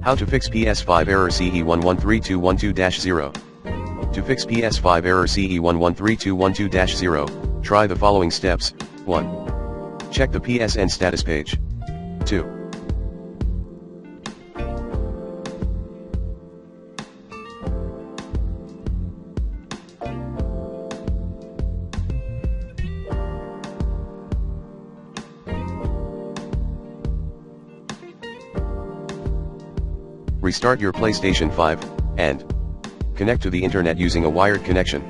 How to fix PS5 error CE-113212-0. To fix PS5 error CE-113212-0, try the following steps. 1. Check the PSN status page. 2. Restart your PlayStation 5, and connect to the internet using a wired connection.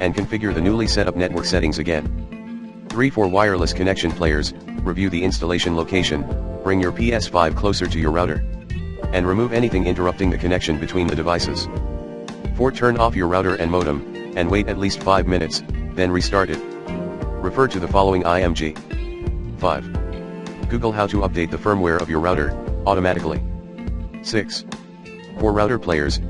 And configure the newly set up network settings again. 3. For wireless connection players, review the installation location, bring your PS5 closer to your router, and remove anything interrupting the connection between the devices. 4. Turn off your router and modem, and wait at least 5 minutes, then restart it. Refer to the following IMG. 5. Google how to update the firmware of your router, automatically. 6. For router players,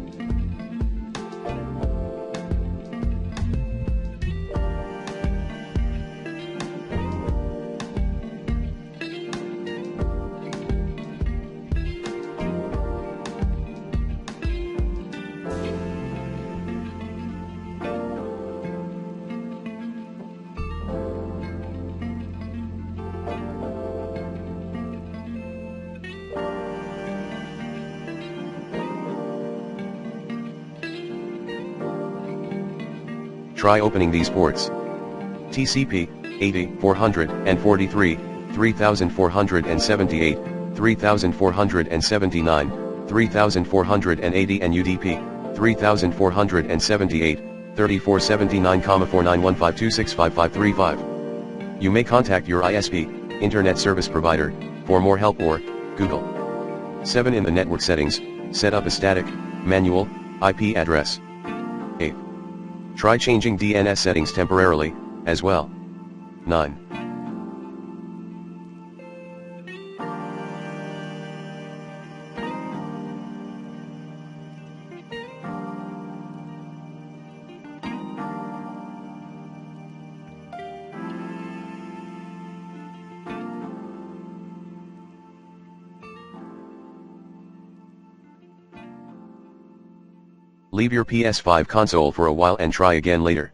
try opening these ports. TCP, 80, 443, 3478, 3479, 3480 and UDP, 3478, 3479,49152655535. You may contact your ISP, Internet Service Provider, for more help or Google. 7. In the network settings, set up a static, manual, IP address. 8. Try changing DNS settings temporarily, as well. 9. Leave your PS5 console for a while and try again later.